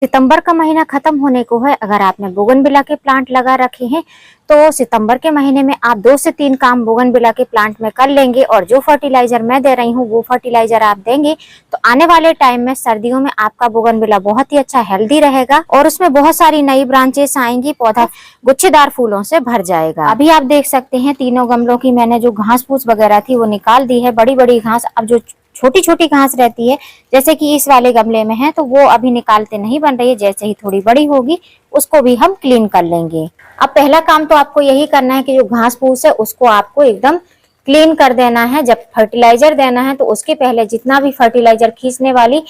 सितंबर का महीना खत्म होने को है। अगर आपने बोगनविला के प्लांट लगा रखे हैं तो सितंबर के महीने में आप 2 से 3 काम बोगनविला के प्लांट में कर लेंगे और जो फर्टिलाइजर मैं दे रही हूँ वो फर्टिलाइजर आप देंगे तो आने वाले टाइम में सर्दियों में आपका बोगनविला बहुत ही अच्छा हेल्दी रहेगा और उसमें बहुत सारी नई ब्रांचेस आएंगी, पौधा गुच्छेदार फूलों से भर जाएगा। अभी आप देख सकते हैं तीनों गमलों की मैंने जो घास फूस वगैरह थी वो निकाल दी है। बड़ी बड़ी घास, अब जो छोटी छोटी घास रहती है जैसे कि इस वाले गमले में है तो वो अभी निकालते नहीं बन रही है, जैसे ही थोड़ी बड़ी होगी उसको भी हम क्लीन कर लेंगे। अब पहला काम तो आपको यही करना है कि जो घास फूस है उसको आपको एकदम क्लीन कर देना है। जब फर्टिलाइजर देना है तो उसके पहले जितना भी फर्टिलाइजर खींचने वाली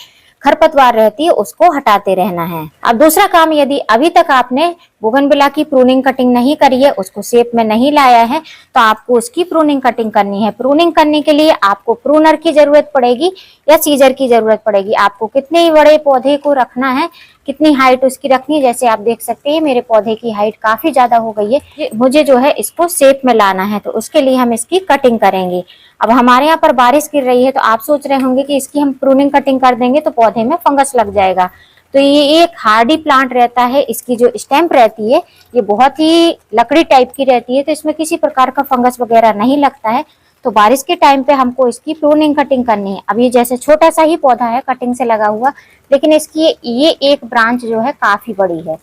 खरपतवार रहती है उसको हटाते रहना है। अब दूसरा काम, यदि अभी तक आपने बोगनविला की प्रूनिंग कटिंग नहीं करी है, उसको शेप में नहीं लाया है तो आपको उसकी प्रूनिंग कटिंग करनी है। प्रूनिंग करने के लिए आपको प्रूनर की जरूरत पड़ेगी या सीजर की जरूरत पड़ेगी। आपको कितने बड़े पौधे को रखना है, कितनी हाइट उसकी रखनी है, जैसे आप देख सकते हैं मेरे पौधे की हाइट काफी ज्यादा हो गई है, मुझे जो है इसको शेप में लाना है तो उसके लिए हम इसकी कटिंग करेंगे। अब हमारे यहाँ पर बारिश गिर रही है तो आप सोच रहे होंगे कि इसकी हम प्रूनिंग कटिंग कर देंगे तो पौधे में फंगस लग जाएगा। तो ये एक हार्डी प्लांट रहता है, इसकी जो स्टेम्प रहती है ये बहुत ही लकड़ी टाइप की रहती है तो इसमें किसी प्रकार का फंगस वगैरह नहीं लगता है। तो बारिश के टाइम पे हमको इसकी प्रूनिंग कटिंग करनी है। अब ये जैसे छोटा सा ही पौधा है कटिंग से लगा हुआ, लेकिन इसकी ये एक ब्रांच जो है काफी बड़ी है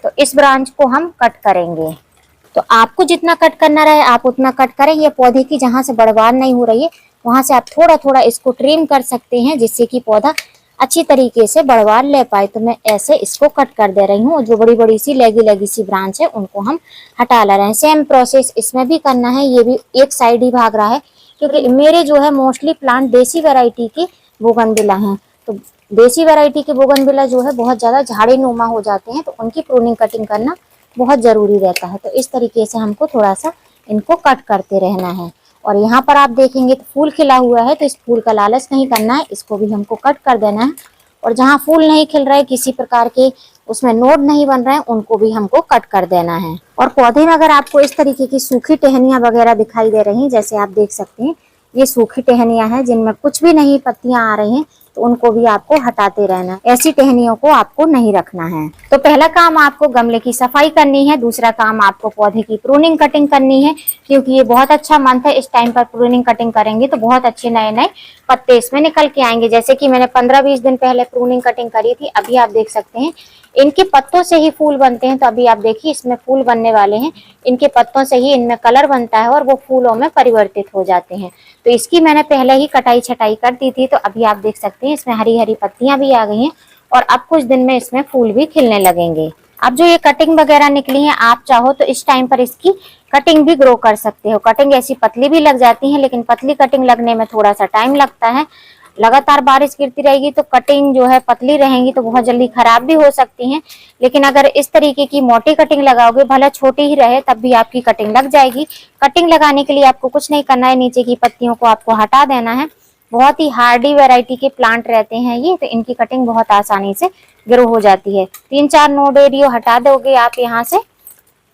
तो इस ब्रांच को हम कट करेंगे। तो आपको जितना कट करना रहे आप उतना कट करें। ये पौधे की जहां से बढ़वार नहीं हो रही है वहां से आप थोड़ा थोड़ा इसको ट्रिम कर सकते हैं जिससे कि पौधा अच्छी तरीके से बढ़वार ले पाए। तो मैं ऐसे इसको कट कर दे रही हूँ। जो बड़ी बड़ी सी लगी लगी सी ब्रांच है उनको हम हटा ला रहे हैं। सेम प्रोसेस इसमें भी करना है। ये भी एक साइड ही भाग रहा है क्योंकि मेरे जो है मोस्टली प्लांट देसी वैरायटी के बोगनविला हैं। तो देसी वैरायटी के बोगनविला जो है बहुत ज्यादा झाड़ी नुमा हो जाते हैं तो उनकी प्रूनिंग कटिंग करना बहुत जरूरी रहता है। तो इस तरीके से हमको थोड़ा सा इनको कट करते रहना है। और यहाँ पर आप देखेंगे तो फूल खिला हुआ है तो इस फूल का लालच नहीं करना है, इसको भी हमको कट कर देना है। और जहाँ फूल नहीं खिल रहा है, किसी प्रकार के उसमें नोड नहीं बन रहे हैं, उनको भी हमको कट कर देना है। और पौधे में अगर आपको इस तरीके की सूखी टहनियां वगैरह दिखाई दे रही हैं, जैसे आप देख सकते हैं ये सूखी टहनियां हैं जिनमें कुछ भी नहीं पत्तियां आ रही हैं तो उनको भी आपको हटाते रहना है। ऐसी टहनियों को आपको नहीं रखना है। तो पहला काम आपको गमले की सफाई करनी है, दूसरा काम आपको पौधे की प्रूनिंग कटिंग करनी है क्योंकि ये बहुत अच्छा मंथ है। इस टाइम पर प्रूनिंग कटिंग करेंगे तो बहुत अच्छे नए नए पत्ते इसमें निकल के आएंगे। जैसे कि मैंने 15-20 दिन पहले प्रूनिंग कटिंग करी थी, अभी आप देख सकते हैं इनके पत्तों से ही फूल बनते हैं। तो अभी आप देखिए इसमें फूल बनने वाले हैं, इनके पत्तों से ही इनमें कलर बनता है और वो फूलों में परिवर्तित हो जाते हैं। तो इसकी मैंने पहले ही कटाई छटाई कर दी थी। तो अभी आप देख सकते हैं इसमें हरी हरी पत्तियां भी आ गई हैं और अब कुछ दिन में इसमें फूल भी खिलने लगेंगे। अब जो ये कटिंग वगैरह निकली है, आप चाहो तो इस टाइम पर इसकी कटिंग भी ग्रो कर सकते हो। कटिंग ऐसी पतली भी लग जाती है लेकिन पतली कटिंग लगने में थोड़ा सा टाइम लगता है। लगातार बारिश गिरती रहेगी तो कटिंग जो है पतली रहेंगी तो बहुत जल्दी खराब भी हो सकती हैं। लेकिन अगर इस तरीके की मोटी कटिंग लगाओगे, भला छोटी ही रहे तब भी आपकी कटिंग लग जाएगी। कटिंग लगाने के लिए आपको कुछ नहीं करना है, नीचे की पत्तियों को आपको हटा देना है। बहुत ही हार्डी वैरायटी के प्लांट रहते हैं ये, तो इनकी कटिंग बहुत आसानी से ग्रो हो जाती है। 3-4 नोड एरियो हटा दोगे आप यहाँ से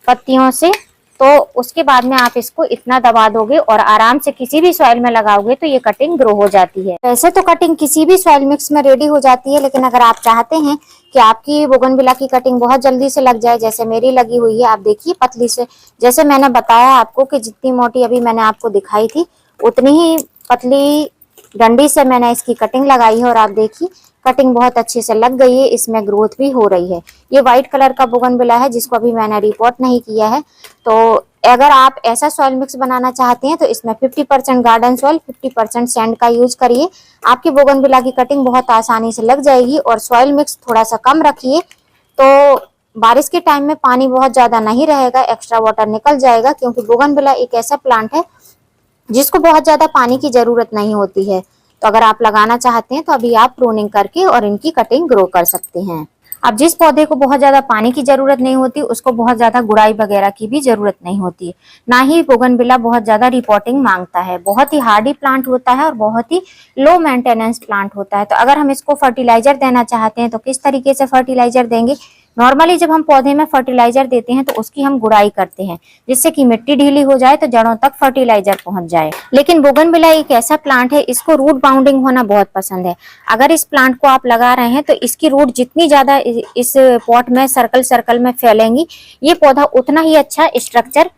पत्तियों से, तो उसके बाद में आप इसको इतना दबा दोगे और आराम से किसी भी सॉइल में लगाओगे तो ये कटिंग ग्रो हो जाती है। वैसे तो कटिंग किसी भी सॉइल मिक्स में रेडी हो जाती है, लेकिन अगर आप चाहते हैं कि आपकी बोगनविला की कटिंग बहुत जल्दी से लग जाए, जैसे मेरी लगी हुई है, आप देखिए पतली से, जैसे मैंने बताया आपको कि जितनी मोटी अभी मैंने आपको दिखाई थी उतनी ही पतली डंडी से मैंने इसकी कटिंग लगाई है और आप देखिए कटिंग बहुत अच्छे से लग गई है, इसमें ग्रोथ भी हो रही है। ये व्हाइट कलर का बोगनविला है जिसको अभी मैंने रिपोर्ट नहीं किया है। तो अगर आप ऐसा सॉइल मिक्स बनाना चाहते हैं तो इसमें 50% गार्डन सॉइल 50% सैंड का यूज करिए। आपकी बोगनविला की कटिंग बहुत आसानी से लग जाएगी। और सॉइल मिक्स थोड़ा सा कम रखिए, तो बारिश के टाइम में पानी बहुत ज्यादा नहीं रहेगा, एक्स्ट्रा वाटर निकल जाएगा, क्योंकि बोगनविला एक ऐसा प्लांट है जिसको बहुत ज्यादा पानी की जरूरत नहीं होती है। तो अगर आप लगाना चाहते हैं तो अभी आप प्रूनिंग करके और इनकी कटिंग ग्रो कर सकते हैं। अब जिस पौधे को बहुत ज्यादा पानी की जरूरत नहीं होती उसको बहुत ज्यादा गुड़ाई वगैरह की भी जरूरत नहीं होती, ना ही बोगनविला बहुत ज्यादा रिपोर्टिंग मांगता है। बहुत ही हार्डी प्लांट होता है और बहुत ही लो मेंटेनेंस प्लांट होता है। तो अगर हम इसको फर्टिलाइजर देना चाहते हैं तो किस तरीके से फर्टिलाइजर देंगे, नॉर्मली जब हम पौधे में फर्टिलाइजर देते हैं तो उसकी हम गुड़ाई करते हैं जिससे कि मिट्टी ढीली हो जाए तो जड़ों तक फर्टिलाइजर पहुंच जाए। लेकिन बोगनविला एक ऐसा प्लांट है, इसको रूट बाउंडिंग होना बहुत पसंद है। अगर इस प्लांट को आप लगा रहे हैं तो इसकी रूट जितनी ज्यादा इस पॉट में सर्कल सर्कल में फैलेंगी, ये पौधा उतना ही अच्छा स्ट्रक्चर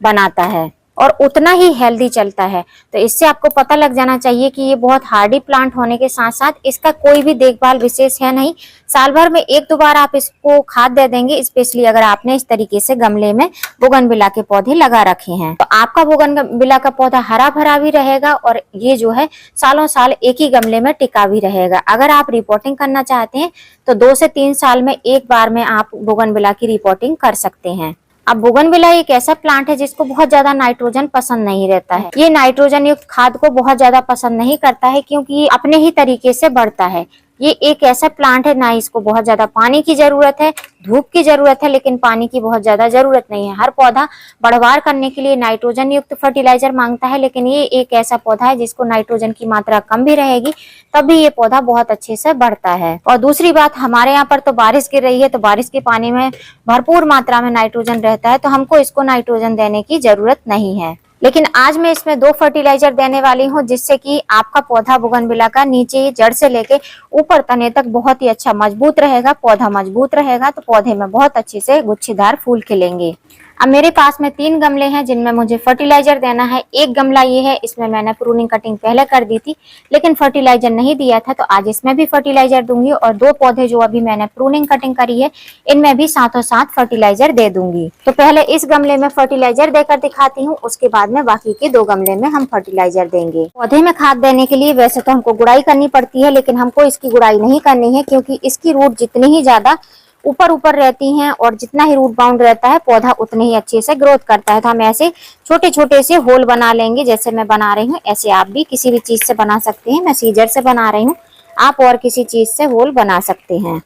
बनाता है और उतना ही हेल्दी चलता है। तो इससे आपको पता लग जाना चाहिए कि ये बहुत हार्डी प्लांट होने के साथ साथ इसका कोई भी देखभाल विशेष है नहीं। साल भर में 1-2 बार आप इसको खाद दे देंगे, स्पेशली अगर आपने इस तरीके से गमले में बोगनविला के पौधे लगा रखे हैं तो आपका बोगनविला का पौधा हरा भरा भी रहेगा और ये जो है सालों साल एक ही गमले में टिका भी रहेगा। अगर आप रिपोर्टिंग करना चाहते हैं तो 2 से 3 साल में एक बार में आप बोगनविला की रिपोर्टिंग कर सकते हैं। अब बोगनविला एक ऐसा प्लांट है जिसको बहुत ज्यादा नाइट्रोजन पसंद नहीं रहता है। ये नाइट्रोजन युक्त खाद को बहुत ज्यादा पसंद नहीं करता है क्योंकि ये अपने ही तरीके से बढ़ता है। ये एक ऐसा प्लांट है, ना इसको बहुत ज्यादा पानी की जरूरत है, धूप की जरूरत है, लेकिन पानी की बहुत ज्यादा जरूरत नहीं है। हर पौधा बढ़वार करने के लिए नाइट्रोजन युक्त फर्टिलाइजर मांगता है, लेकिन ये एक ऐसा पौधा है जिसको नाइट्रोजन की मात्रा कम भी रहेगी तब भी ये पौधा बहुत अच्छे से बढ़ता है। और दूसरी बात, हमारे यहाँ पर तो बारिश गिर रही है तो बारिश के पानी में भरपूर मात्रा में नाइट्रोजन रहता है, तो हमको इसको नाइट्रोजन देने की जरूरत नहीं है। लेकिन आज मैं इसमें 2 फर्टिलाइजर देने वाली हूँ जिससे कि आपका पौधा बोगनविला का नीचे जड़ से लेके ऊपर तने तक बहुत ही अच्छा मजबूत रहेगा। पौधा मजबूत रहेगा तो पौधे में बहुत अच्छे से गुच्छेदार फूल खिलेंगे। अब मेरे पास में 3 गमले हैं जिनमें मुझे फर्टिलाइजर देना है। एक गमला ये है, इसमें मैंने प्रूनिंग कटिंग पहले कर दी थी लेकिन फर्टिलाइजर नहीं दिया था, तो आज इसमें भी फर्टिलाइजर दूंगी। और 2 पौधे जो अभी मैंने प्रूनिंग कटिंग करी है इनमें भी साथों साथ फर्टिलाइजर दे दूंगी। तो पहले इस गमले में फर्टिलाइजर देकर दिखाती हूँ, उसके बाद में बाकी के 2 गमले में हम फर्टिलाइजर देंगे। पौधे में खाद देने के लिए वैसे तो हमको गुड़ाई करनी पड़ती है, लेकिन हमको इसकी गुड़ाई नहीं करनी है क्योंकि इसकी रूट जितनी ही ज्यादा ऊपर ऊपर रहती हैं और जितना ही रूट बाउंड रहता है पौधा उतने ही अच्छे से ग्रोथ करता है। तो हम ऐसे छोटे छोटे से होल बना लेंगे, जैसे मैं बना रही हूँ ऐसे आप भी किसी भी चीज से बना सकते हैं। मैं सीजर से बना रही हूँ, आप और किसी चीज से होल बना सकते हैं।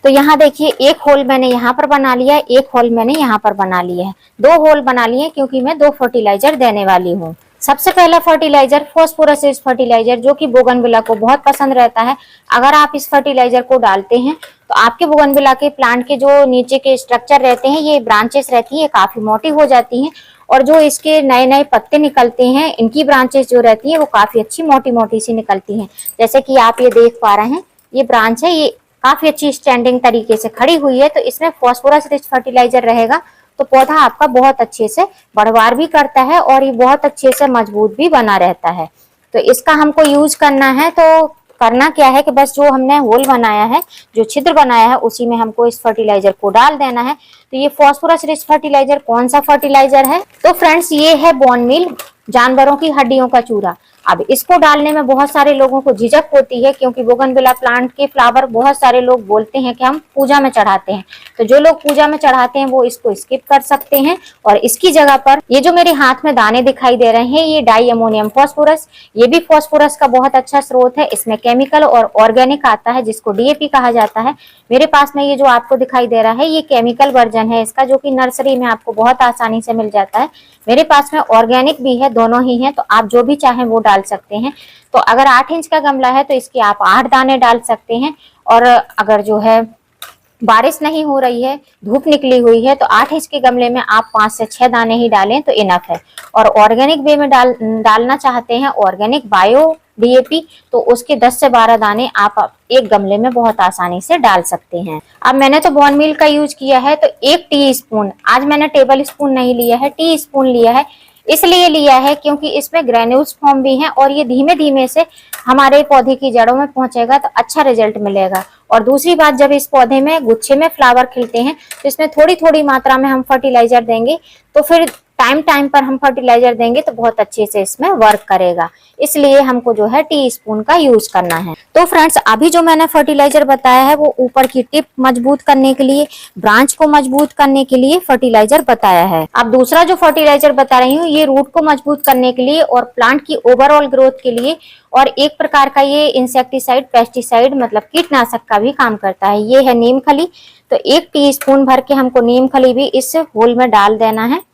तो यहाँ देखिए, एक होल मैंने यहाँ पर बना लिया है, एक होल मैंने यहाँ पर बना लिया है। 2 होल बना लिए क्योंकि मैं 2 फर्टिलाइजर देने वाली हूँ। सबसे पहला फर्टिलाइजर फॉस्फोरस फर्टिलाइजर, जो कि बोगनविला को बहुत पसंद रहता है। अगर आप इस फर्टिलाइजर को डालते हैं तो आपके बोगनविला के प्लांट के जो नीचे के स्ट्रक्चर रहते हैं, ये ब्रांचेस रहती है, काफी मोटी हो जाती हैं और जो इसके नए नए पत्ते निकलते हैं, इनकी ब्रांचेस जो रहती है वो काफी अच्छी मोटी मोटी सी निकलती हैं। जैसे कि आप ये देख पा रहे हैं, ये ब्रांच है, ये काफी अच्छी स्टैंडिंग तरीके से खड़ी हुई है। तो इसमें फॉस्फोरस रिच फर्टिलाइजर रहेगा तो पौधा आपका बहुत अच्छे से बढ़वार भी करता है और ये बहुत अच्छे से मजबूत भी बना रहता है। तो इसका हमको यूज करना है, तो करना क्या है कि बस जो हमने होल बनाया है, जो छिद्र बनाया है, उसी में हमको इस फर्टिलाइजर को डाल देना है। तो ये फॉस्फोरस रिच फर्टिलाइजर कौन सा फर्टिलाइजर है? तो फ्रेंड्स, ये है बोन मील, जानवरों की हड्डियों का चूरा। अब इसको डालने में बहुत सारे लोगों को झिझक होती है क्योंकि बोगनविला प्लांट के फ्लावर बहुत सारे लोग बोलते हैं कि हम पूजा में चढ़ाते हैं। तो जो लोग पूजा में चढ़ाते हैं वो इसको स्किप कर सकते हैं और इसकी जगह पर ये जो मेरे हाथ में दाने दिखाई दे रहे हैं, ये डाई अमोनियम फॉस्फोरस, ये भी फॉस्फोरस का बहुत अच्छा स्रोत है। इसमें केमिकल और ऑर्गेनिक आता है जिसको डीएपी कहा जाता है। मेरे पास में ये जो आपको दिखाई दे रहा है ये केमिकल वर्जन है इसका, जो कि नर्सरी में आपको बहुत आसानी से मिल जाता है। मेरे पास में ऑर्गेनिक भी है, दोनों ही है, तो आप जो भी चाहें वो डाल सकते हैं। तो अगर 8 इंच का गमला है तो इसके आप 8 दाने डाल सकते हैं और अगर जो है बारिश नहीं हो रही है, धूप निकली हुई है, तो 8 इंच के गमले में आप 5 से 6 दाने ही डालें तो इनफ है। और ऑर्गेनिक वे में डालना चाहते हैं ऑर्गेनिक बायो डीएपी, तो उसके 10 से 12 दाने आप एक गमले में बहुत आसानी से डाल सकते हैं। अब मैंने तो बोन मील का यूज किया है, तो 1 टीस्पून, आज मैंने टेबल स्पून नहीं लिया है, टी स्पून लिया है। इसलिए लिया है क्योंकि इसमें ग्रेन्यूल्स फॉर्म भी हैं और ये धीमे धीमे से हमारे पौधे की जड़ों में पहुंचेगा तो अच्छा रिजल्ट मिलेगा। और दूसरी बात, जब इस पौधे में गुच्छे में फ्लावर खिलते हैं तो इसमें थोड़ी थोड़ी मात्रा में हम फर्टिलाइजर देंगे, तो फिर टाइम पर हम फर्टिलाइजर देंगे तो बहुत अच्छे से इसमें वर्क करेगा। इसलिए हमको जो है टीस्पून का यूज करना है। तो फ्रेंड्स, अभी जो मैंने फर्टिलाइजर बताया है वो ऊपर की टिप मजबूत करने के लिए, ब्रांच को मजबूत करने के लिए फर्टिलाइजर बताया है। अब दूसरा जो फर्टिलाइजर बता रही हूँ ये रूट को मजबूत करने के लिए और प्लांट की ओवरऑल ग्रोथ के लिए, और एक प्रकार का ये इंसेक्टिसाइड पेस्टिसाइड मतलब कीटनाशक का भी काम करता है। ये है नीम खली। तो 1 टीस्पून भर के हमको नीम खली भी इस होल में डाल देना है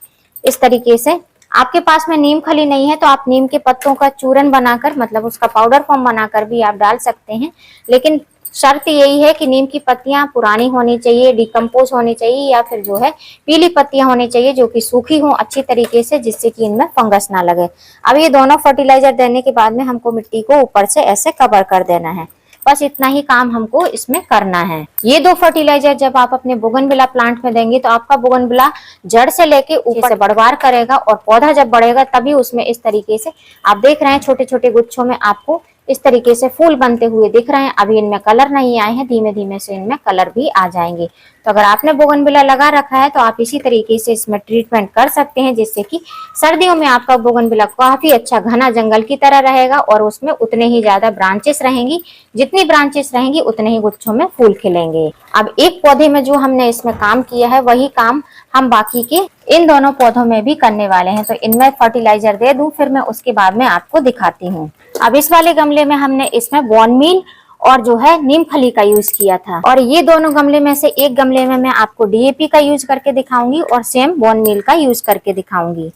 इस तरीके से। आपके पास में नीम खली नहीं है तो आप नीम के पत्तों का चूरन बनाकर, मतलब उसका पाउडर फॉर्म बनाकर भी आप डाल सकते हैं, लेकिन शर्त यही है कि नीम की पत्तियां पुरानी होनी चाहिए, डिकम्पोज होनी चाहिए, या फिर जो है पीली पत्तियां होनी चाहिए जो कि सूखी हो अच्छी तरीके से, जिससे कि इनमें फंगस ना लगे। अब ये दोनों फर्टिलाइजर देने के बाद में हमको मिट्टी को ऊपर से ऐसे कवर कर देना है। बस इतना ही काम हमको इसमें करना है। ये 2 फर्टिलाइजर जब आप अपने बोगनविला प्लांट में देंगे तो आपका बोगनविला जड़ से लेके ऊपर से बढ़वार करेगा, और पौधा जब बढ़ेगा तभी उसमें इस तरीके से आप देख रहे हैं छोटे छोटे गुच्छों में आपको इस तरीके से फूल बनते हुए दिख रहे हैं। अभी इनमें कलर नहीं आए हैं, धीमे धीमे से इनमें कलर भी आ जाएंगे। तो अगर आपने बोगनविला लगा रखा है तो आप इसी तरीके से इसमें ट्रीटमेंट कर सकते हैं, जिससे कि सर्दियों में आपका बोगनविला काफी अच्छा घना जंगल की तरह रहेगा, और उसमें उतने ही ज्यादा ब्रांचेस रहेंगी। जितनी ब्रांचेस रहेंगी उतने ही गुच्छों में फूल खिलेंगे। अब एक पौधे में जो हमने इसमें काम किया है वही काम हम बाकी के इन दोनों पौधों में भी करने वाले हैं। तो इनमें फर्टिलाइजर दे दूं, फिर मैं उसके बाद में आपको दिखाती हूँ। अब इस वाले गमले में हमने इसमें बोन मील और जो है नीम खली का यूज किया था, और ये दोनों गमले में से एक गमले में मैं आपको डीएपी का यूज करके दिखाऊंगी और सेम बोन मील का यूज करके दिखाऊंगी।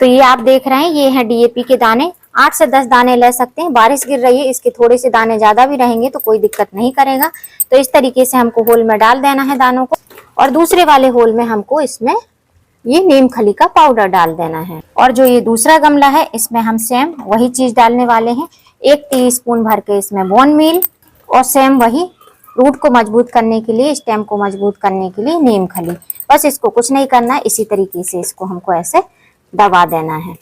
तो ये आप देख रहे हैं, ये है डीएपी के दाने। 8 से 10 दाने ले सकते हैं। बारिश गिर रही है, इसके थोड़े से दाने ज्यादा भी रहेंगे तो कोई दिक्कत नहीं करेगा। तो इस तरीके से हमको होल में डाल देना है दानों को, और दूसरे वाले होल में हमको इसमें ये नीम खली का पाउडर डाल देना है। और जो ये दूसरा गमला है इसमें हम सेम वही चीज डालने वाले हैं। 1 टीस्पून भर के इसमें बोन मील, और सेम वही रूट को मजबूत करने के लिए, स्टेम को मजबूत करने के लिए नीम खली। बस इसको कुछ नहीं करना है, इसी तरीके से इसको हमको ऐसे दबा देना है।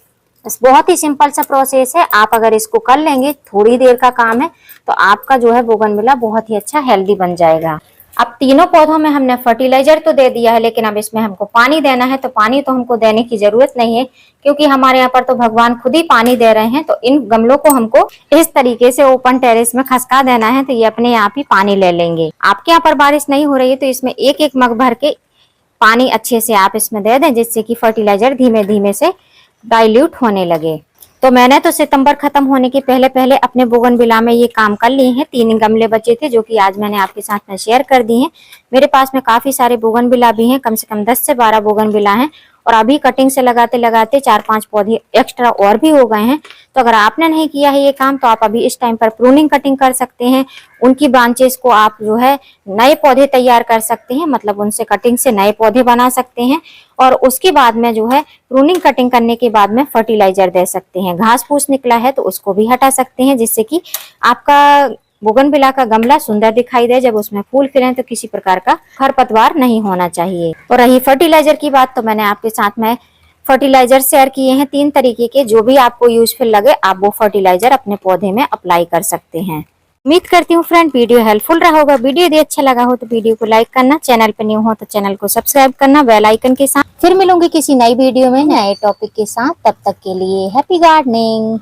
बस बहुत ही सिंपल सा प्रोसेस है। आप अगर इसको कर लेंगे, थोड़ी देर का काम है, तो आपका जो है बोगनविला बहुत ही अच्छा हेल्दी बन जाएगा। अब तीनों पौधों में हमने फर्टिलाइजर तो दे दिया है, लेकिन अब इसमें हमको पानी देना है। तो पानी तो हमको देने की जरूरत नहीं है, क्योंकि हमारे यहाँ पर तो भगवान खुद ही पानी दे रहे हैं। तो इन गमलों को हमको इस तरीके से ओपन टेरेस में खसका देना है, तो ये अपने आप ही पानी ले लेंगे। आपके यहाँ पर बारिश नहीं हो रही है तो इसमें 1-1 मग भर के पानी अच्छे से आप इसमें दे दें, जिससे कि फर्टिलाइजर धीमे धीमे से डाइल्यूट होने लगे। तो मैंने तो सितंबर खत्म होने के पहले पहले अपने बोगनविला में ये काम कर लिए हैं। 3 गमले बचे थे जो कि आज मैंने आपके साथ में शेयर कर दिए हैं। मेरे पास में काफी सारे बोगनविला भी हैं, कम से कम 10 से 12 बोगनविला हैं, और अभी कटिंग से लगाते लगाते 4-5 पौधे एक्स्ट्रा और भी हो गए हैं। तो अगर आपने नहीं किया है ये काम तो आप अभी इस टाइम पर प्रूनिंग कटिंग कर सकते हैं। उनकी ब्रांचेस को आप जो है नए पौधे तैयार कर सकते हैं, मतलब उनसे कटिंग से नए पौधे बना सकते हैं। और उसके बाद में जो है प्रूनिंग कटिंग करने के बाद में फर्टिलाइजर दे सकते हैं। घास फूस निकला है तो उसको भी हटा सकते हैं, जिससे कि आपका बोगनविला का गमला सुंदर दिखाई दे। जब उसमें फूल खिले तो किसी प्रकार का खरपतवार नहीं होना चाहिए। और रही फर्टिलाइजर की बात, तो मैंने आपके साथ में फर्टिलाइजर शेयर किए हैं 3 तरीके के। जो भी आपको यूजफुल लगे आप वो फर्टिलाइजर अपने पौधे में अप्लाई कर सकते हैं। उम्मीद करती हूँ फ्रेंड वीडियो हेल्पफुल रहा होगा। वीडियो यदि अच्छा लगा हो तो वीडियो को लाइक करना, चैनल पर न्यू हो तो चैनल को सब्सक्राइब करना बेल आइकन के साथ। फिर मिलूंगी किसी नई वीडियो में नए टॉपिक के साथ। तब तक के लिए हैप्पी गार्डनिंग।